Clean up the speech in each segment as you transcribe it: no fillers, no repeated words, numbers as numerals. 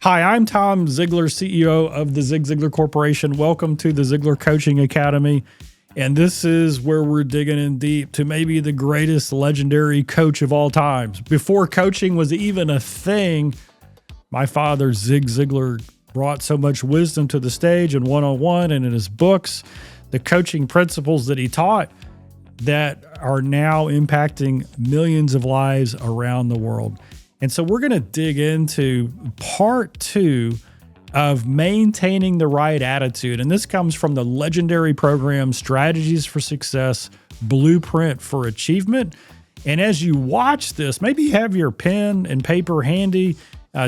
Hi, I'm Tom Ziglar, CEO of the Zig Ziglar Corporation. Welcome to the Ziglar Coaching Academy. And this is where we're digging in deep to maybe the greatest legendary coach of all times. Before coaching was even a thing, my father, Zig Ziglar, brought so much wisdom to the stage in one-on-one and in his books, the coaching principles that he taught that are now impacting millions of lives around the world. And so we're going to dig into part 2 of maintaining the right attitude. And this comes from the legendary program, Strategies for Success, Blueprint for Achievement. And as you watch this, maybe you have your pen and paper handy,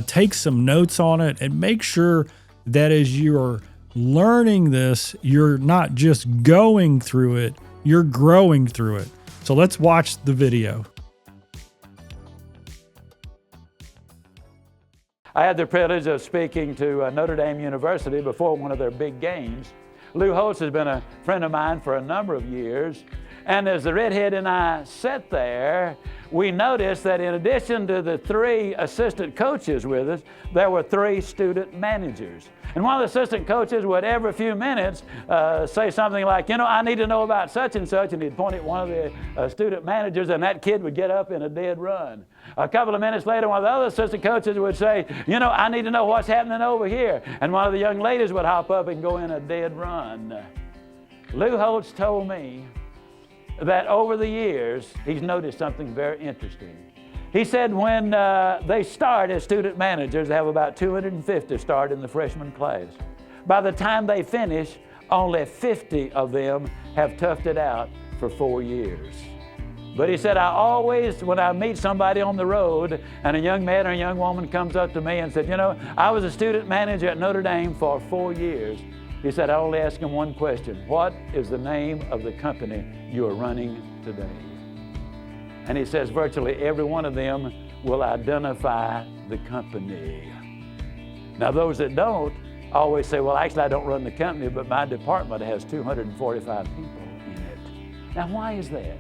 take some notes on it, and make sure that as you're learning this, you're not just going through it, you're growing through it. So let's watch the video. I had the privilege of speaking to Notre Dame University before one of their big games. Lou Holtz has been a friend of mine for a number of years. And as the redhead and I sat there, we noticed that in addition to the 3 assistant coaches with us, there were 3 student managers. And one of the assistant coaches would every few minutes say something like, I need to know about such and such, and he'd point at one of the student managers, and that kid would get up in a dead run. A couple of minutes later, one of the other assistant coaches would say, I need to know what's happening over here. And one of the young ladies would hop up and go in a dead run. Lou Holtz told me that over the years, he's noticed something very interesting. He said when they start as student managers, they have about 250 start in the freshman class. By the time they finish, only 50 of them have toughed it out for 4 years. But he said, I always, when I meet somebody on the road and a young man or a young woman comes up to me and said, I was a student manager at Notre Dame for 4 years. He said, I only ask him one question. What is the name of the company you are running today? And he says virtually every one of them will identify the company. Now those that don't always say, well, actually I don't run the company, but my department has 245 people in it. Now why is that?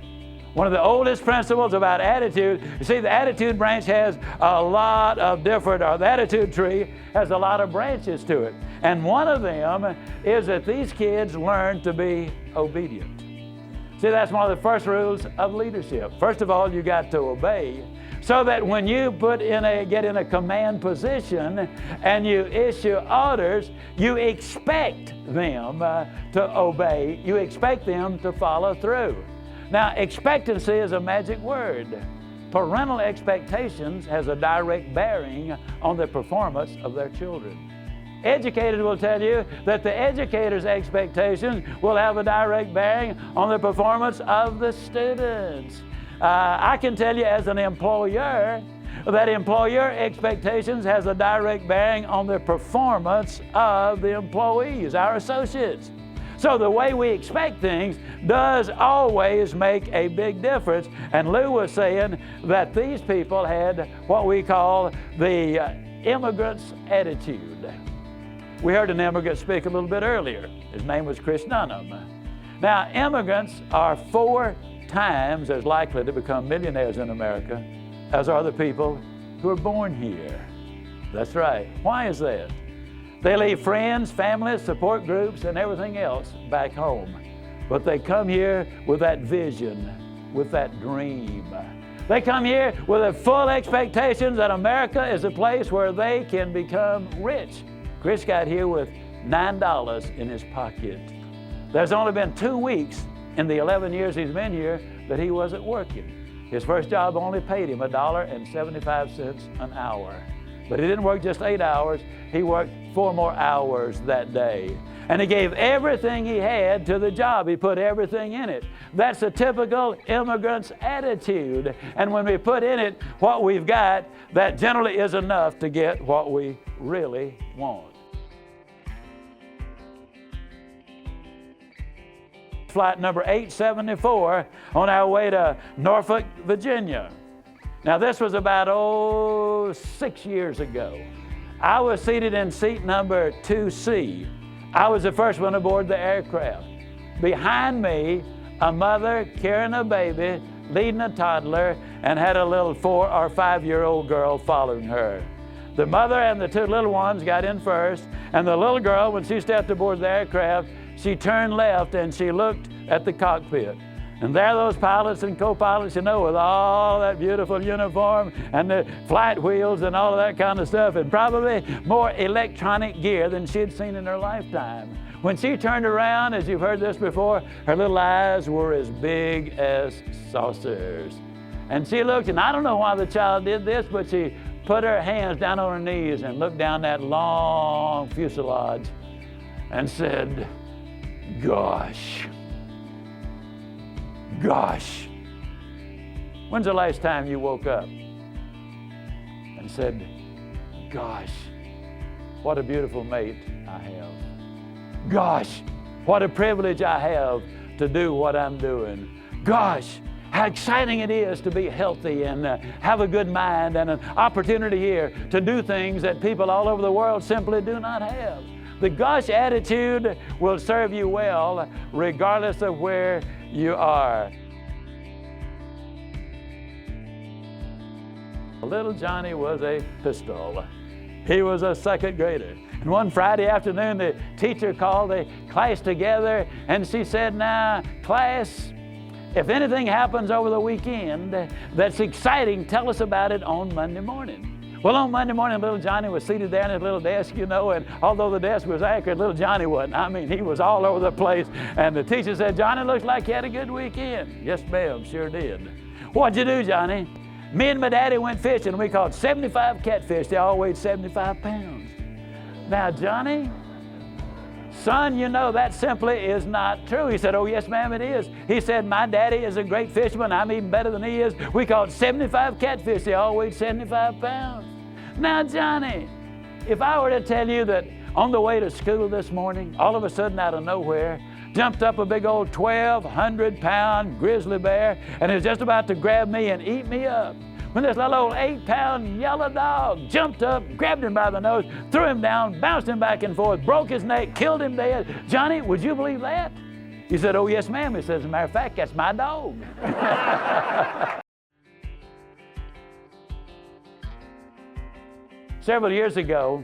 One of the oldest principles about attitude, you see the attitude branch has a lot of different, or the attitude tree has a lot of branches to it. And one of them is that these kids learn to be obedient. See, that's one of the first rules of leadership. First of all, you got to obey, so that when you get in a command position and you issue orders, you expect them to obey. You expect them to follow through. Now, expectancy is a magic word. Parental expectations has a direct bearing on the performance of their children. Educators will tell you that the educator's expectations will have a direct bearing on the performance of the students. I can tell you as an employer that employer expectations has a direct bearing on the performance of the employees, our associates. So the way we expect things does always make a big difference. And Lou was saying that these people had what we call the immigrant's attitude. We heard an immigrant speak a little bit earlier. His name was Chris Dunham. Now, immigrants are 4 times as likely to become millionaires in America as are the people who are born here. That's right. Why is that? They leave friends, families, support groups, and everything else back home. But they come here with that vision, with that dream. They come here with a full expectation that America is a place where they can become rich. Chris got here with $9 in his pocket. There's only been 2 weeks in the 11 years he's been here that he wasn't working. His first job only paid him $1.75 an hour. But he didn't work just 8 hours, he worked 4 more hours that day. And he gave everything he had to the job. He put everything in it. That's a typical immigrant's attitude. And when we put in it what we've got, that generally is enough to get what we really want. Flight number 874 on our way to Norfolk, Virginia. Now this was about 6 years ago. I was seated in seat number 2C. I was the first one aboard the aircraft. Behind me, a mother carrying a baby, leading a toddler, and had a little 4 or 5-year-old girl following her. The mother and the two little ones got in first, and the little girl, when she stepped aboard the aircraft, she turned left and she looked at the cockpit. And there those pilots and co-pilots, with all that beautiful uniform and the flight wheels and all of that kind of stuff, and probably more electronic gear than she had seen in her lifetime. When she turned around, as you've heard this before, her little eyes were as big as saucers. And she looked, and I don't know why the child did this, but she put her hands down on her knees and looked down that long fuselage and said, "Gosh. Gosh." When's the last time you woke up and said, "Gosh, what a beautiful mate I have. Gosh, what a privilege I have to do what I'm doing. Gosh, how exciting it is to be healthy and have a good mind and an opportunity here to do things that people all over the world simply do not have." The gosh attitude will serve you well regardless of where you are. Little Johnny was a pistol. He was a second grader. And one Friday afternoon, the teacher called the class together and she said, "Now, class, if anything happens over the weekend that's exciting, tell us about it on Monday morning." Well, on Monday morning, little Johnny was seated there at his little desk, and although the desk was accurate, little Johnny wasn't. I mean, he was all over the place. And the teacher said, "Johnny, looks like you had a good weekend." "Yes, ma'am, sure did." "What'd you do, Johnny?" "Me and my daddy went fishing. We caught 75 catfish. They all weighed 75 pounds. "Now, Johnny, son, that simply is not true." He said, "Oh, yes, ma'am, it is." He said, "My daddy is a great fisherman. I'm even better than he is. We caught 75 catfish. They all weighed 75 pounds. "Now, Johnny, if I were to tell you that on the way to school this morning, all of a sudden out of nowhere, jumped up a big old 1,200-pound grizzly bear and is just about to grab me and eat me up, when this little old 8-pound yellow dog jumped up, grabbed him by the nose, threw him down, bounced him back and forth, broke his neck, killed him dead. Johnny, would you believe that?" He said, "Oh, yes, ma'am." He said, "As a matter of fact, that's my dog." Several years ago,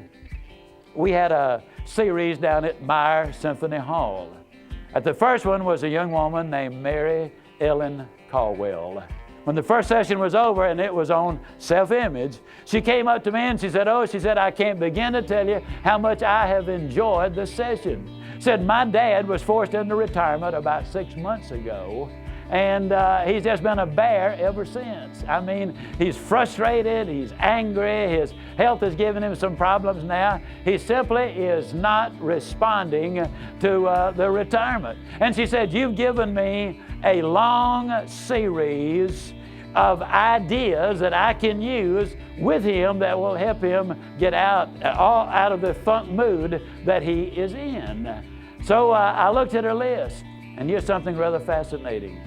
we had a series down at Meyer Symphony Hall. At the first one was a young woman named Mary Ellen Caldwell. When the first session was over and it was on self-image, she came up to me and she said, "I can't begin to tell you how much I have enjoyed this session." Said, "My dad was forced into retirement about 6 months ago, and he's just been a bear ever since. I mean, he's frustrated, he's angry, his health is giving him some problems now. He simply is not responding to the retirement." And she said, "You've given me a long series of ideas that I can use with him that will help him get out of the funk mood that he is in." So I looked at her list, and here's something rather fascinating.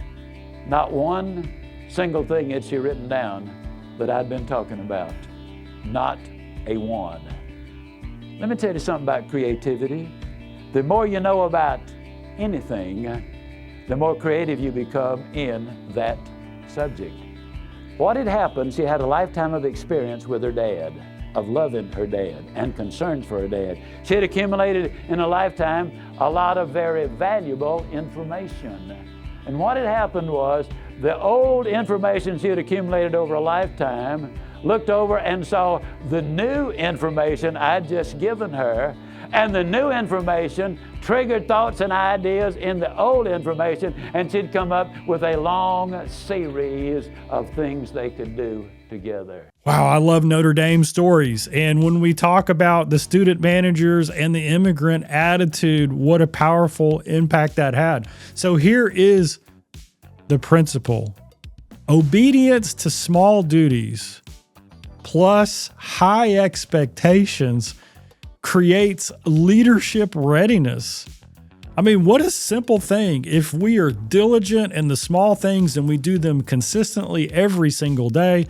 Not one single thing had she written down that I'd been talking about. Not a one. Let me tell you something about creativity. The more you know about anything, the more creative you become in that subject. What had happened, she had a lifetime of experience with her dad, of loving her dad and concern for her dad. She had accumulated in a lifetime a lot of very valuable information. And what had happened was the old information she had accumulated over a lifetime looked over and saw the new information I'd just given her, and the new information triggered thoughts and ideas in the old information, and she'd come up with a long series of things they could do together. Wow, I love Notre Dame stories. And when we talk about the student managers and the immigrant attitude, what a powerful impact that had. So here is the principle. Obedience to small duties plus high expectations creates leadership readiness. I mean, what a simple thing. If we are diligent in the small things and we do them consistently every single day,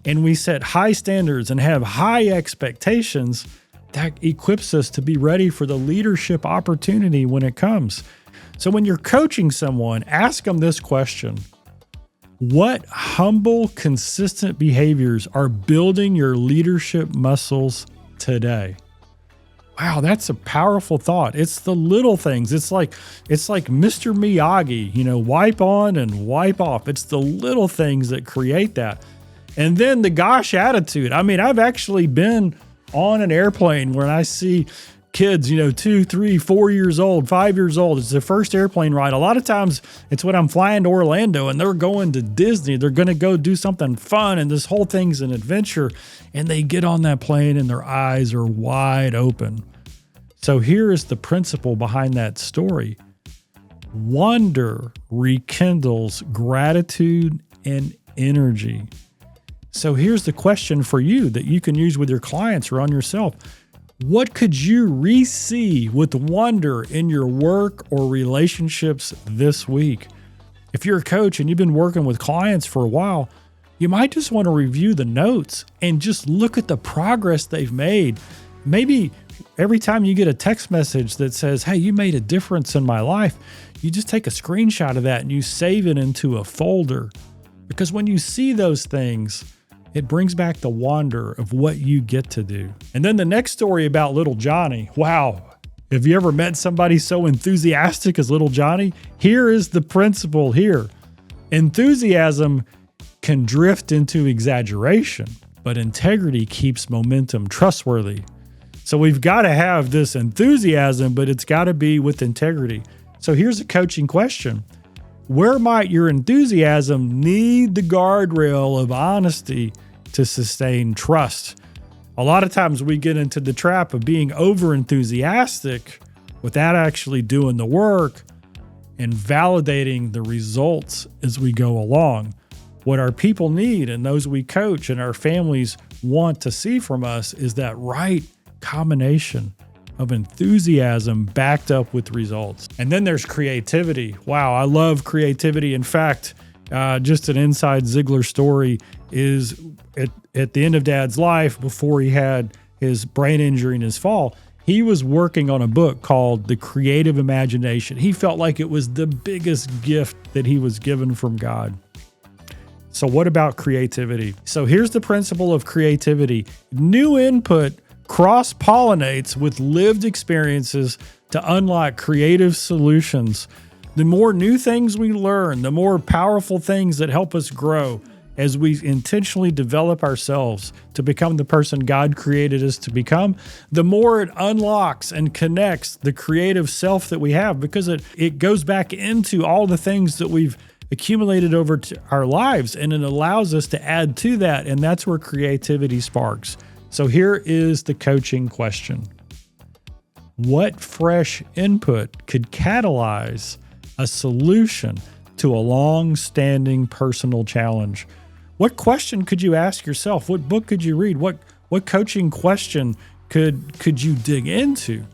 and we set high standards and have high expectations, that equips us to be ready for the leadership opportunity when it comes. So when you're coaching someone, ask them this question. What humble, consistent behaviors are building your leadership muscles today? Wow, that's a powerful thought. It's the little things. It's like Mr. Miyagi, wipe on and wipe off. It's the little things that create that. And then the gosh attitude. I mean, I've actually been on an airplane where I see kids, 2, 3, 4 years old, 5 years old. It's their first airplane ride. A lot of times it's when I'm flying to Orlando and they're going to Disney. They're going to go do something fun and this whole thing's an adventure. And they get on that plane and their eyes are wide open. So here is the principle behind that story. Wonder rekindles gratitude and energy. So here's the question for you that you can use with your clients or on yourself. What could you re-see with wonder in your work or relationships this week? If you're a coach and you've been working with clients for a while, you might just want to review the notes and just look at the progress they've made. Maybe every time you get a text message that says, hey, you made a difference in my life, you just take a screenshot of that and you save it into a folder. Because when you see those things, it brings back the wonder of what you get to do. And then the next story about little Johnny. Wow. Have you ever met somebody so enthusiastic as little Johnny? Here is the principle here. Enthusiasm can drift into exaggeration, but integrity keeps momentum trustworthy. So we've got to have this enthusiasm, but it's got to be with integrity. So here's a coaching question. Where might your enthusiasm need the guardrail of honesty to sustain trust? A lot of times we get into the trap of being over enthusiastic without actually doing the work and validating the results as we go along. What our people need and those we coach and our families want to see from us is that right combination of enthusiasm backed up with results. And then there's creativity. Wow, I love creativity. In fact, just an inside Ziglar story is at the end of Dad's life, before he had his brain injury and his fall, he was working on a book called The Creative Imagination. He felt like it was the biggest gift that he was given from God. So what about creativity? So here's the principle of creativity. New input cross-pollinates with lived experiences to unlock creative solutions. The more new things we learn, the more powerful things that help us grow as we intentionally develop ourselves to become the person God created us to become, the more it unlocks and connects the creative self that we have, because it goes back into all the things that we've accumulated over our lives, and it allows us to add to that, and that's where creativity sparks. So here is the coaching question. What fresh input could catalyze a solution to a long-standing personal challenge? What question could you ask yourself? What book could you read? What coaching question could you dig into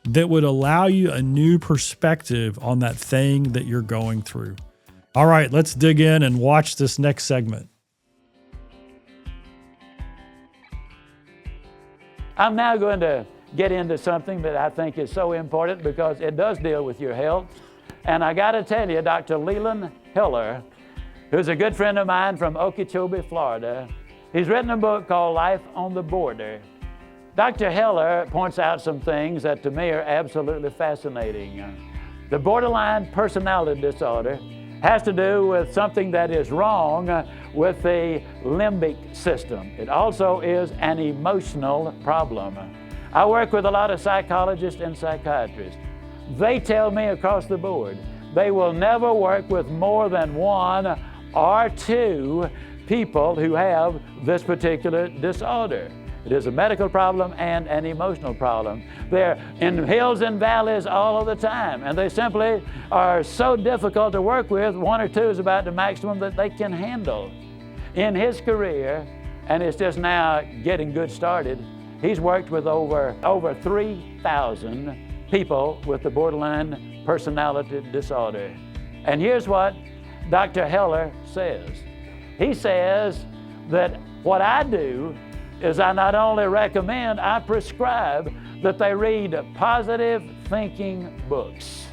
that would allow you a new perspective on that thing that you're going through? All right, let's dig in and watch this next segment. I'm now going to get into something that I think is so important because it does deal with your health. And I got to tell you, Dr. Leland Hiller, who's a good friend of mine from Okeechobee, Florida, he's written a book called Life on the Border. Dr. Hiller points out some things that to me are absolutely fascinating. The borderline personality disorder has to do with something that is wrong with the limbic system. It also is an emotional problem. I work with a lot of psychologists and psychiatrists. They tell me across the board they will never work with more than one or two people who have this particular disorder. It is a medical problem and an emotional problem. They're in hills and valleys all of the time, and they simply are so difficult to work with. One or two is about the maximum that they can handle. In his career, and it's just now getting good started, he's worked with over 3,000 people with the borderline personality disorder. And here's what Dr. Hiller says. He says that what I do is I not only recommend, I prescribe that they read positive thinking books,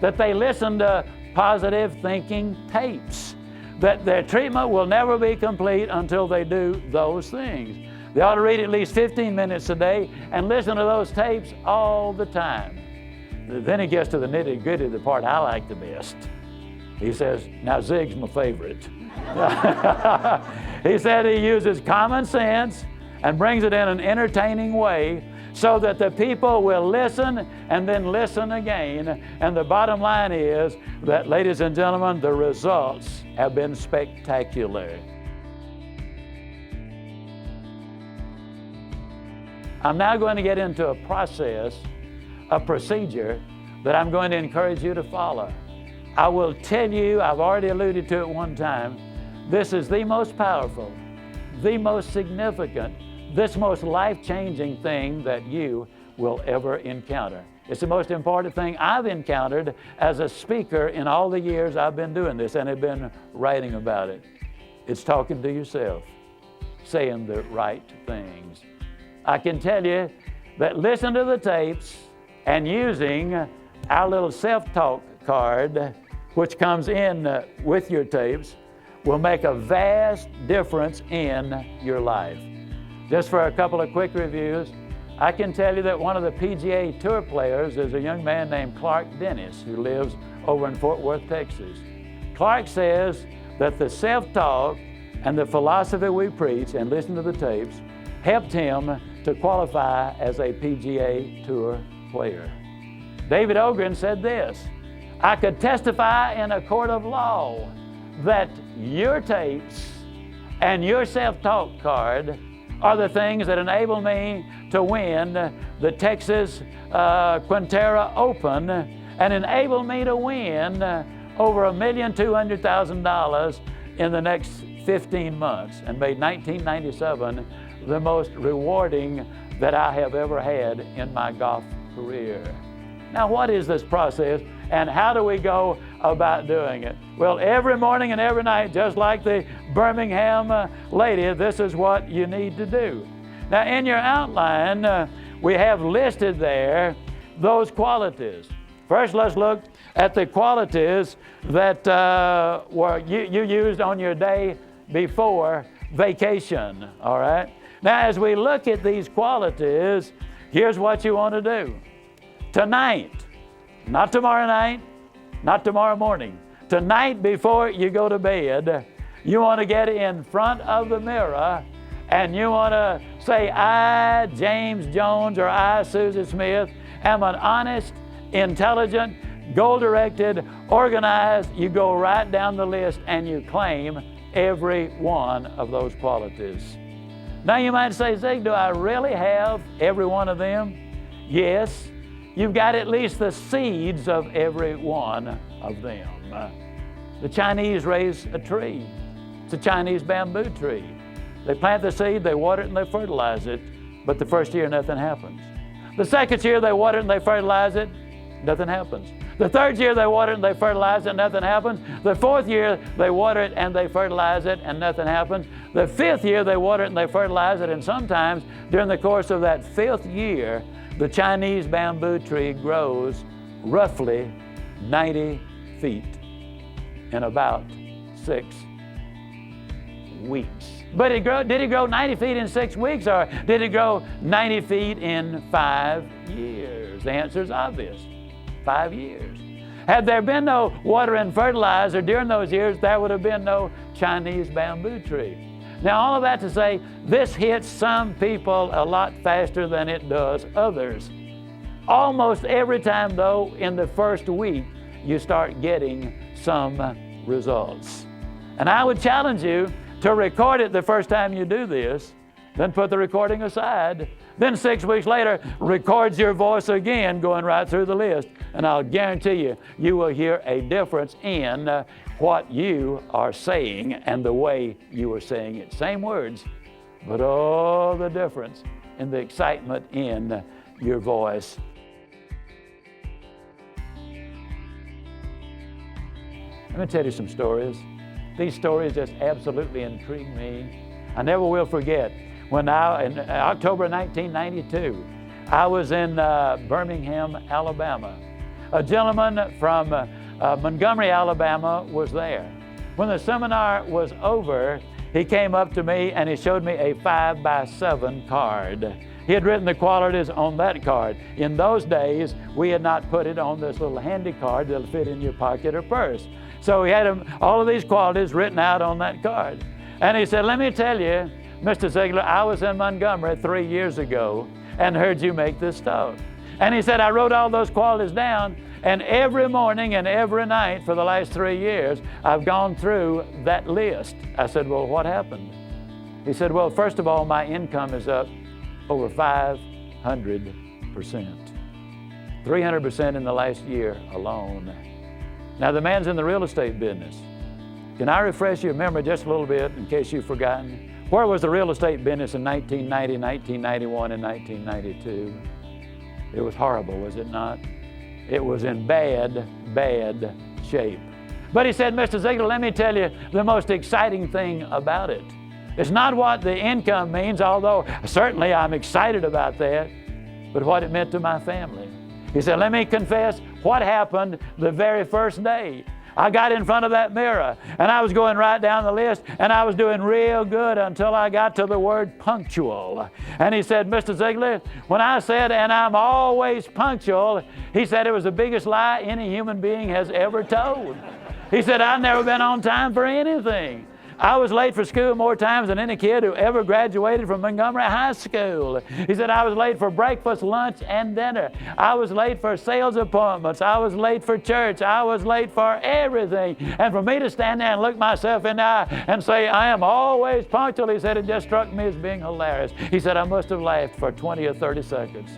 that they listen to positive thinking tapes, that their treatment will never be complete until they do those things. They ought to read at least 15 minutes a day and listen to those tapes all the time. Then he gets to the nitty-gritty, the part I like the best. He says, now Zig's my favorite. He said he uses common sense and brings it in an entertaining way so that the people will listen and then listen again. And the bottom line is that, ladies and gentlemen, the results have been spectacular. I'm now going to get into a process, a procedure that I'm going to encourage you to follow. I will tell you, I've already alluded to it one time, this is the most powerful, the most significant, this most life-changing thing that you will ever encounter. It's the most important thing I've encountered as a speaker in all the years I've been doing this and have been writing about it. It's talking to yourself, saying the right things. I can tell you that listen to the tapes and using our little self-talk card, which comes in with your tapes, will make a vast difference in your life. Just for a couple of quick reviews, I can tell you that one of the PGA Tour players is a young man named Clark Dennis who lives over in Fort Worth, Texas. Clark says that the self-talk and the philosophy we preach and listen to the tapes helped him to qualify as a PGA Tour player. David Ogren said this, I could testify in a court of law that your tapes and your self-talk card are the things that enable me to win the Texas Quintera Open and enable me to win over $1,200,000 in the next 15 months and made 1997 the most rewarding that I have ever had in my golf career. Now, what is this process and how do we go about doing it? Well, every morning and every night, just like the Birmingham lady, this is what you need to do. Now, in your outline, we have listed there those qualities. First, let's look at the qualities that you used on your day before vacation, all right? Now, as we look at these qualities, here's what you want to do. Tonight, not tomorrow night, not tomorrow morning, tonight before you go to bed, you want to get in front of the mirror and you want to say, I, James Jones, or I, Susie Smith, am an honest, intelligent, goal-directed, organized. You go right down the list and you claim every one of those qualities. Now you might say, Zig, do I really have every one of them? Yes, you've got at least the seeds of every one of them. The Chinese raise a tree. It's a Chinese bamboo tree. They plant the seed, they water it, and they fertilize it, but the first year nothing happens. The second year they water it and they fertilize it, nothing happens. The third year they water it and they fertilize it, nothing happens. The fourth year they water it and they fertilize it and nothing happens. The fifth year they water it and they fertilize it, and sometimes during the course of that fifth year, the Chinese bamboo tree grows roughly 90 feet in about 6 weeks. But did it grow 90 feet in 6 weeks, or did it grow 90 feet in 5 years? The answer is obvious. 5 years. Had there been no water and fertilizer during those years, there would have been no Chinese bamboo tree. Now, all of that to say, this hits some people a lot faster than it does others. Almost every time, though, in the first week, you start getting some results. And I would challenge you to record it the first time you do this, then put the recording aside. Then 6 weeks later, record your voice again, going right through the list. And I'll guarantee you, you will hear a difference in what you are saying and the way you are saying it. Same words, but all the difference in the excitement in your voice. Let me tell you some stories. These stories just absolutely intrigue me. I never will forget when in October 1992, I was in Birmingham, Alabama. A gentleman from Montgomery, Alabama was there. When the seminar was over, he came up to me and he showed me a 5x7 card. He had written the qualities on that card. In those days, we had not put it on this little handy card that'll fit in your pocket or purse. So he had all of these qualities written out on that card. And he said, let me tell you, Mr. Ziglar, I was in Montgomery 3 years ago and heard you make this stuff. And he said, I wrote all those qualities down, and every morning and every night for the last 3 years, I've gone through that list. I said, well, what happened? He said, well, first of all, my income is up over 500%. 300% in the last year alone. Now, the man's in the real estate business. Can I refresh your memory just a little bit in case you've forgotten? Where was the real estate business in 1990, 1991, and 1992? It was horrible, was it not? It was in bad, bad shape. But he said, Mr. Ziglar, let me tell you the most exciting thing about it. It's not what the income means, although certainly I'm excited about that, but what it meant to my family. He said, let me confess what happened the very first day. I got in front of that mirror and I was going right down the list and I was doing real good until I got to the word punctual. And he said, Mr. Ziglar, when I said, and I'm always punctual, he said it was the biggest lie any human being has ever told. He said, I've never been on time for anything. I was late for school more times than any kid who ever graduated from Montgomery High School. He said, I was late for breakfast, lunch, and dinner. I was late for sales appointments. I was late for church. I was late for everything. And for me to stand there and look myself in the eye and say, I am always punctual, he said, it just struck me as being hilarious. He said, I must have laughed for 20 or 30 seconds.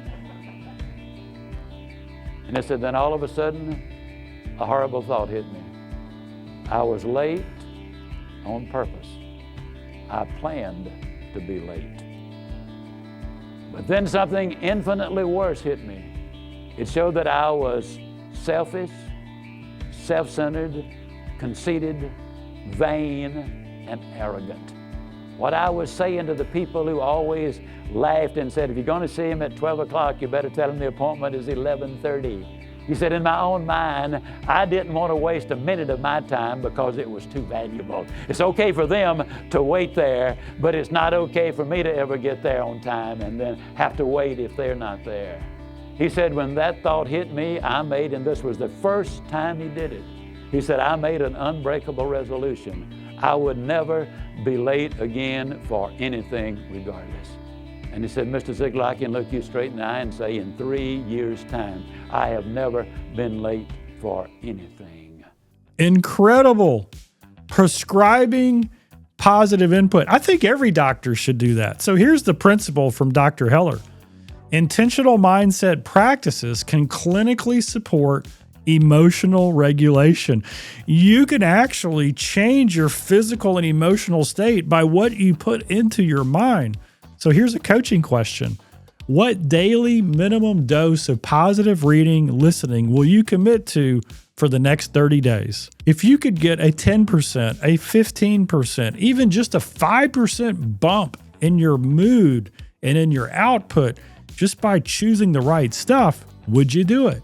And he said, then all of a sudden, a horrible thought hit me. I was late on purpose. I planned to be late. But then something infinitely worse hit me. It showed that I was selfish, self-centered, conceited, vain, and arrogant. What I was saying to the people who always laughed and said, if you're going to see him at 12 o'clock, you better tell him the appointment is 11:30. He said, in my own mind, I didn't want to waste a minute of my time because it was too valuable. It's okay for them to wait there, but it's not okay for me to ever get there on time and then have to wait if they're not there. He said, when that thought hit me, and this was the first time he did it, he said, I made an unbreakable resolution. I would never be late again for anything regardless. And he said, Mr. Ziglar, I can look you straight in the eye and say, in 3 years' time, I have never been late for anything. Incredible. Prescribing positive input. I think every doctor should do that. So here's the principle from Dr. Heller. Intentional mindset practices can clinically support emotional regulation. You can actually change your physical and emotional state by what you put into your mind. So here's a coaching question. What daily minimum dose of positive reading, listening will you commit to for the next 30 days? If you could get a 10%, a 15%, even just a 5% bump in your mood and in your output just by choosing the right stuff, would you do it?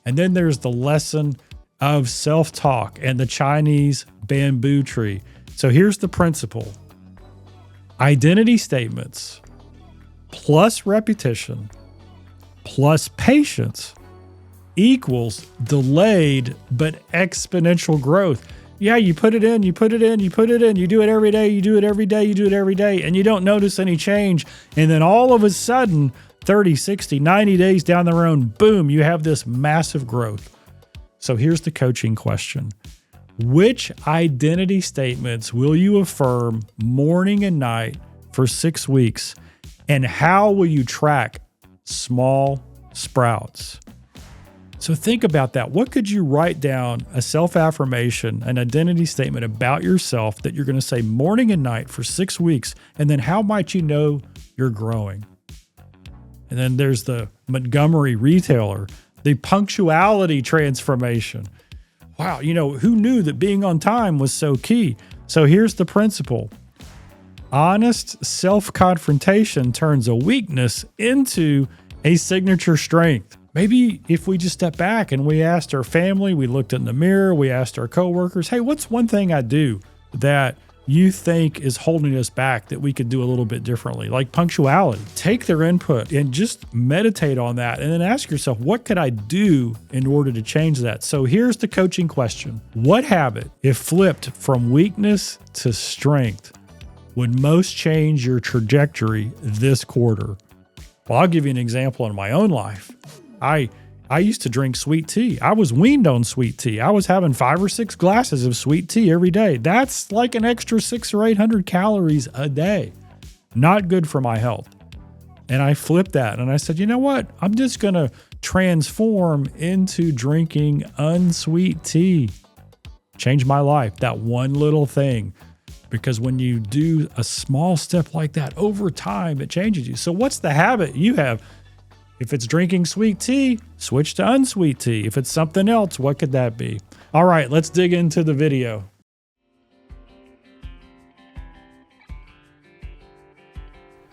And then there's the lesson of self-talk and the Chinese bamboo tree. So here's the principle. Identity statements plus repetition plus patience equals delayed but exponential growth. Yeah, you put it in, you put it in, you put it in, you do it every day, you do it every day, you do it every day, and you don't notice any change. And then all of a sudden, 30, 60, 90 days down the road, boom, you have this massive growth. So here's the coaching question. Which identity statements will you affirm morning and night for 6 weeks? And how will you track small sprouts? So think about that. What could you write down, a self-affirmation, an identity statement about yourself that you're going to say morning and night for 6 weeks? And then how might you know you're growing? And then there's the Montgomery retailer, the punctuality transformation. Wow, who knew that being on time was so key? So here's the principle. Honest self-confrontation turns a weakness into a signature strength. Maybe if we just step back and we asked our family, we looked in the mirror, we asked our coworkers, hey, what's one thing I do that you think is holding us back that we could do a little bit differently? Like punctuality. Take their input and just meditate on that, and then ask yourself, what could I do in order to change that? So here's the coaching question. What habit, if flipped from weakness to strength, would most change your trajectory this quarter? Well, I'll give you an example in my own life. I used to drink sweet tea. I was weaned on sweet tea. I was having 5 or 6 glasses of sweet tea every day. That's like an extra 600 or 800 calories a day. Not good for my health. And I flipped that and I said, you know what? I'm just going to transform into drinking unsweet tea. Change my life. That one little thing. Because when you do a small step like that over time, it changes you. So what's the habit you have? If it's drinking sweet tea, switch to unsweet tea. If it's something else, what could that be? All right, let's dig into the video.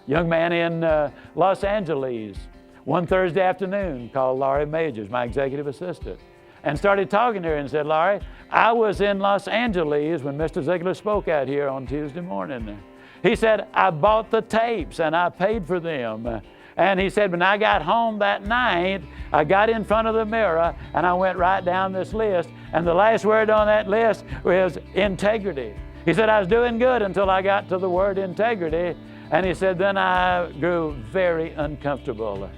Young man in Los Angeles, one Thursday afternoon, called Laurie Majors, my executive assistant, and started talking to her and said, Laurie, I was in Los Angeles when Mr. Ziglar spoke out here on Tuesday morning. He said, I bought the tapes and I paid for them. And he said, when I got home that night, I got in front of the mirror and I went right down this list. And the last word on that list was integrity. He said, I was doing good until I got to the word integrity. And he said, then I grew very uncomfortable.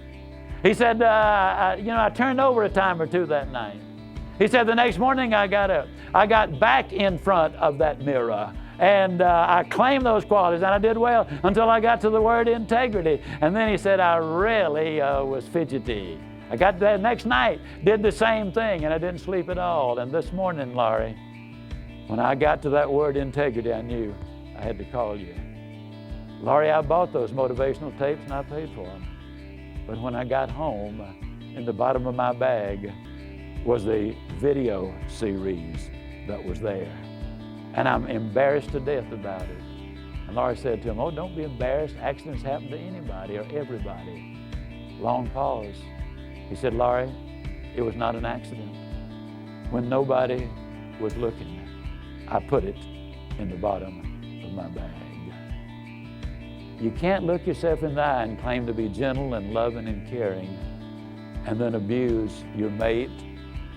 He said, I turned over a time or two that night. He said, the next morning I got up. I got back in front of that mirror. And I claimed those qualities, and I did well until I got to the word integrity. And then he said, I really was fidgety. I got that next night, did the same thing, and I didn't sleep at all. And this morning, Laurie, when I got to that word integrity, I knew I had to call you. Laurie, I bought those motivational tapes, and I paid for them. But when I got home, in the bottom of my bag was the video series that was there. And I'm embarrassed to death about it. And Laurie said to him, oh, don't be embarrassed. Accidents happen to anybody or everybody. Long pause. He said, Laurie, it was not an accident. When nobody was looking, I put it in the bottom of my bag. You can't look yourself in the eye and claim to be gentle and loving and caring and then abuse your mate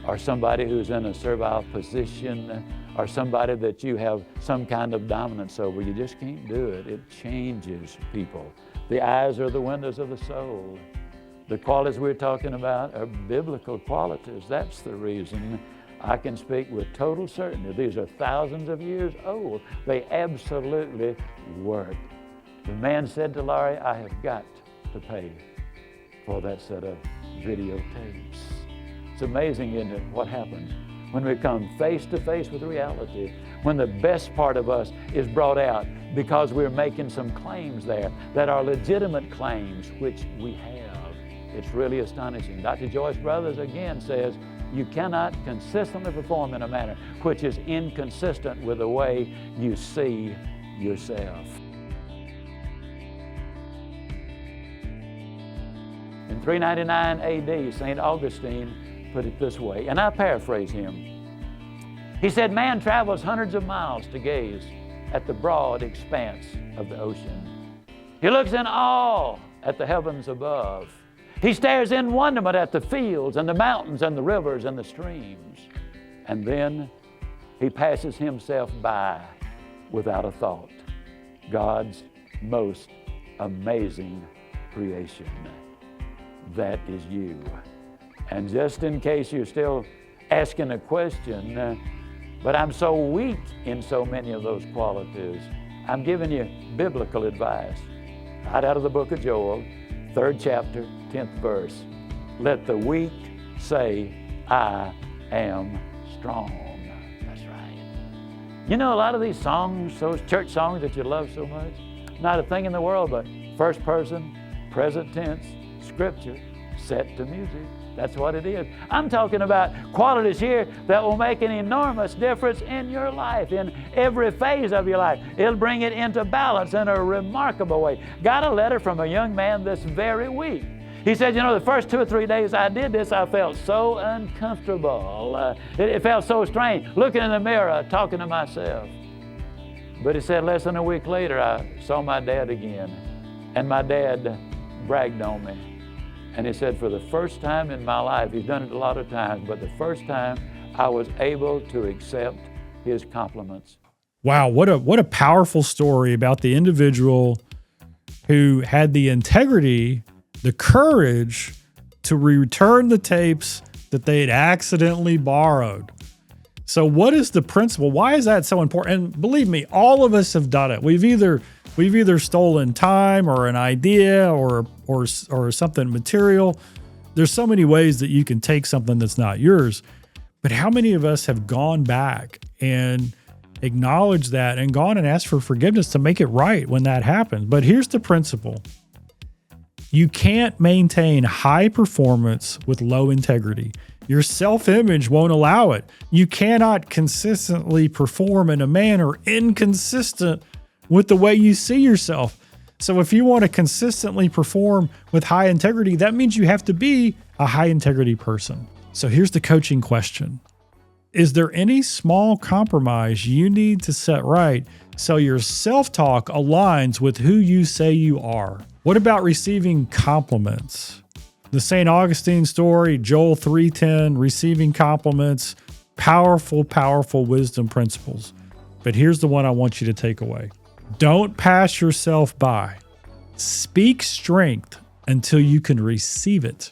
or somebody who's in a servile position or somebody that you have some kind of dominance over. You just can't do it. It changes people. The eyes are the windows of the soul. The qualities we're talking about are biblical qualities. That's the reason I can speak with total certainty. These are thousands of years old. They absolutely work. The man said to Laurie, I have got to pay for that set of videotapes. It's amazing, isn't it, what happens when we come face to face with reality, when the best part of us is brought out because we're making some claims there that are legitimate claims, which we have. It's really astonishing. Dr. Joyce Brothers again says, you cannot consistently perform in a manner which is inconsistent with the way you see yourself. In 399 AD, St. Augustine put it this way, and I paraphrase him. He said, man travels hundreds of miles to gaze at the broad expanse of the ocean. He looks in awe at the heavens above. He stares in wonderment at the fields and the mountains and the rivers and the streams. And then he passes himself by without a thought. God's most amazing creation. That is you. And just in case you're still asking a question, but I'm so weak in so many of those qualities, I'm giving you biblical advice. Right out of the book of Joel, 3rd chapter, 10th verse. Let the weak say, I am strong. That's right. You know, a lot of these songs, those church songs that you love so much, not a thing in the world but first person, present tense, scripture, set to music. That's what it is. I'm talking about qualities here that will make an enormous difference in your life, in every phase of your life. It'll bring it into balance in a remarkable way. Got a letter from a young man this very week. He said, you know, the first 2 or 3 days I did this, I felt so uncomfortable. It felt so strange, looking in the mirror, talking to myself. But he said, less than a week later, I saw my dad again. And my dad bragged on me. And he said, for the first time in my life, he's done it a lot of times, but the first time I was able to accept his compliments. Wow, what a powerful story about the individual who had the integrity, the courage to return the tapes that they had accidentally borrowed. So what is the principle? Why is that so important? And believe me, all of us have done it. We've either stolen time or an idea or something material. There's so many ways that you can take something that's not yours. But how many of us have gone back and acknowledged that and gone and asked for forgiveness to make it right when that happens? But here's the principle. You can't maintain high performance with low integrity. Your self-image won't allow it. You cannot consistently perform in a manner inconsistent with the way you see yourself. So if you want to consistently perform with high integrity, that means you have to be a high integrity person. So here's the coaching question. Is there any small compromise you need to set right so your self-talk aligns with who you say you are? What about receiving compliments? The St. Augustine story, Joel 3:10, receiving compliments, powerful, powerful wisdom principles. But here's the one I want you to take away. Don't pass yourself by. Speak strength until you can receive it.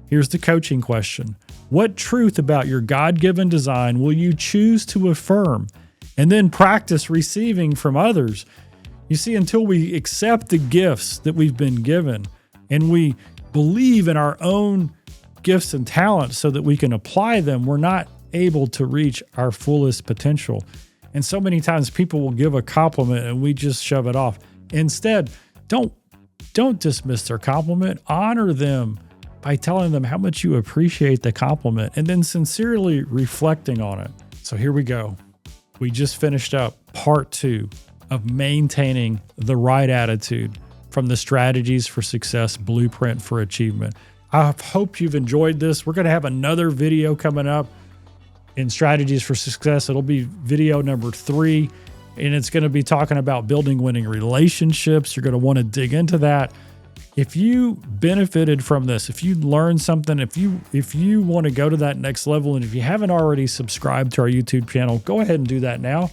Here's the coaching question. What truth about your God-given design will you choose to affirm and then practice receiving from others? You see, until we accept the gifts that we've been given and we believe in our own gifts and talents so that we can apply them, we're not able to reach our fullest potential. And so many times people will give a compliment and we just shove it off. Instead, don't dismiss their compliment. Honor them by telling them how much you appreciate the compliment and then sincerely reflecting on it. So here we go. We just finished up part 2 of maintaining the right attitude from the Strategies for Success Blueprint for Achievement. I hope you've enjoyed this. We're going to have another video coming up in Strategies for Success. It'll be video number 3, and it's going to be talking about building winning relationships. You're going to want to dig into that. If you benefited from this, if you learned something, if you want to go to that next level, and if you haven't already subscribed to our YouTube channel, go ahead and do that now.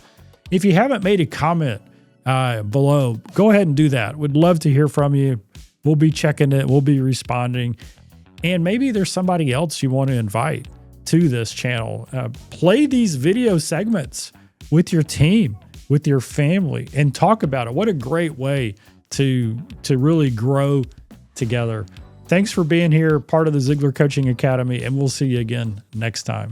If you haven't made a comment below, go ahead and do that. Would love to hear from you. We'll be checking it. We'll be responding. And maybe there's somebody else you want to invite to this channel. Play these video segments with your team, with your family, and talk about it. What a great way to really grow together. Thanks for being here, part of the Ziglar Coaching Academy, and we'll see you again next time.